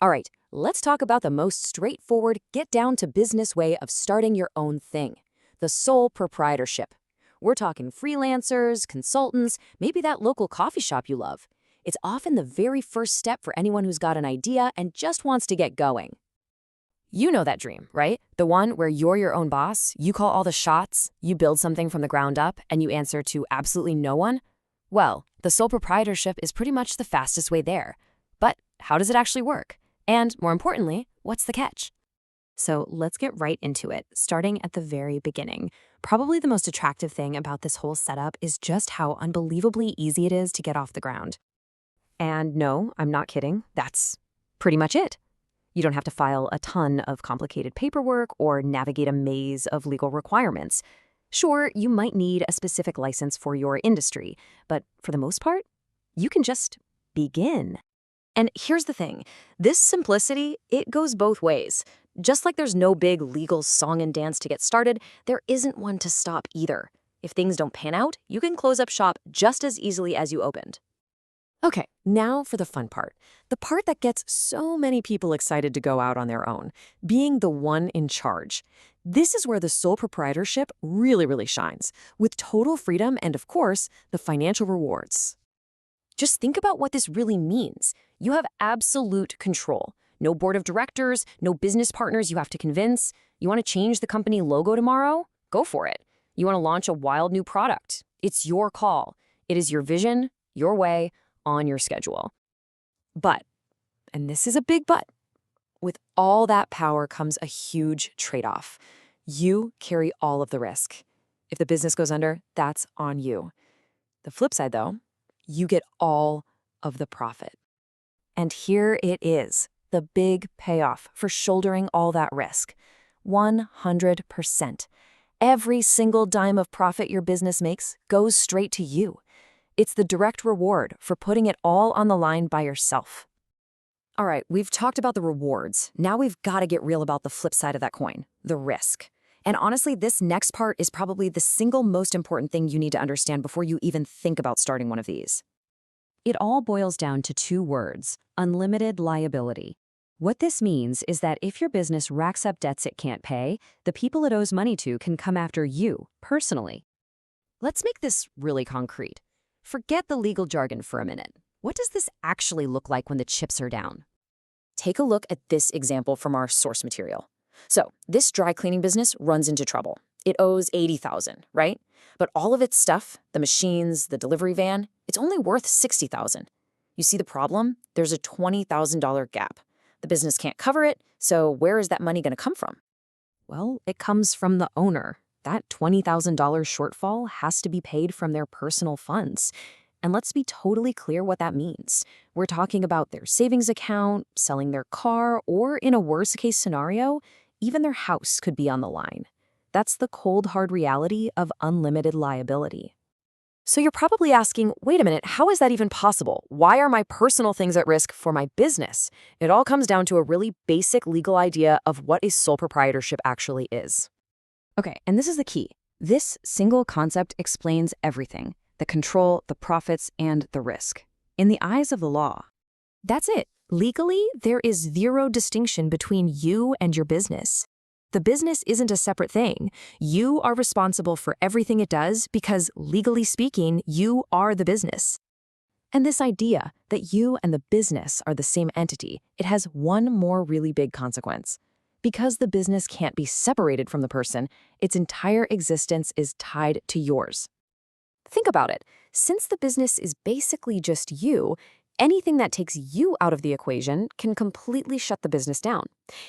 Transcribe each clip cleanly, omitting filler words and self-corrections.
All right, let's talk about the most straightforward, get-down-to-business way of starting your own thing, the sole proprietorship. We're talking freelancers, consultants, maybe that local coffee shop you love. It's often the very first step for anyone who's got an idea and just wants to get going. You know that dream, right? The one where you're your own boss, you call all the shots, you build something from the ground up, and you answer to absolutely no one? Well, the sole proprietorship is pretty much the fastest way there. But how does it actually work? And more importantly, what's the catch? So let's get right into it, starting at the very beginning. Probably the most attractive thing about this whole setup is just how unbelievably easy it is to get off the ground. And no, I'm not kidding. That's pretty much it. You don't have to file a ton of complicated paperwork or navigate a maze of legal requirements. Sure, you might need a specific license for your industry, but for the most part, you can just begin. And here's the thing, this simplicity, it goes both ways. Just like there's no big legal song and dance to get started, there isn't one to stop either. If things don't pan out, you can close up shop just as easily as you opened. Okay, now for the fun part. The part that gets so many people excited to go out on their own, being the one in charge. This is where the sole proprietorship really shines, with total freedom and, of course, the financial rewards. Just think about what this really means. You have absolute control. No board of directors, no business partners you have to convince. You want to change the company logo tomorrow? Go for it. You want to launch a wild new product? It's your call. It is your vision, your way, on your schedule. But, and this is a big but, with all that power comes a huge trade-off. You carry all of the risk. If the business goes under, that's on you. The flip side, though, you get all of the profit. And here it is, the big payoff for shouldering all that risk. 100%. Every single dime of profit your business makes goes straight to you. It's the direct reward for putting it all on the line by yourself. All right, we've talked about the rewards. Now we've got to get real about the flip side of that coin, the risk. And honestly, this next part is probably the single most important thing you need to understand before you even think about starting one of these. It all boils down to two words, unlimited liability. What this means is that if your business racks up debts it can't pay, the people it owes money to can come after you, personally. Let's make this really concrete. Forget the legal jargon for a minute. What does this actually look like when the chips are down? Take a look at this example from our source material. So, this dry cleaning business runs into trouble. It owes $80,000, right? But all of its stuff, the machines, the delivery van, it's only worth $60,000. You see the problem? There's a $20,000 gap. The business can't cover it, so where is that money going to come from? Well, it comes from the owner. That $20,000 shortfall has to be paid from their personal funds. And let's be totally clear what that means. We're talking about their savings account, selling their car, or in a worst-case scenario, even their house could be on the line. That's the cold, hard reality of unlimited liability. So you're probably asking, wait a minute, how is that even possible? Why are my personal things at risk for my business? It all comes down to a really basic legal idea of what a sole proprietorship actually is. Okay, and this is the key. This single concept explains everything: the control, the profits, and the risk. In the eyes of the law. That's it. Legally, there is zero distinction between you and your business. The business isn't a separate thing. You are responsible for everything it does because, legally speaking, you are the business. And this idea that you and the business are the same entity, it has one more really big consequence. Because the business can't be separated from the person, its entire existence is tied to yours. Think about it. Since the business is basically just you, anything that takes you out of the equation can completely shut the business down.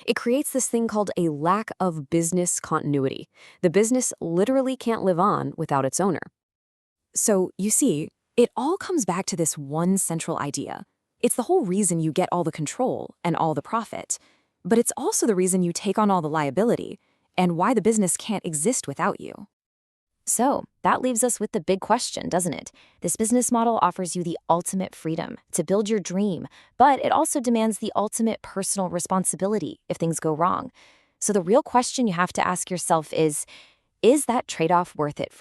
It creates this thing called a lack of business continuity. The business literally can't live on without its owner. So, you see, it all comes back to this one central idea. It's the whole reason you get all the control and all the profit. But it's also the reason you take on all the liability, and why the business can't exist without you. So, that leaves us with the big question, doesn't it? This business model offers you the ultimate freedom to build your dream, but it also demands the ultimate personal responsibility if things go wrong. So the real question you have to ask yourself is that trade-off worth it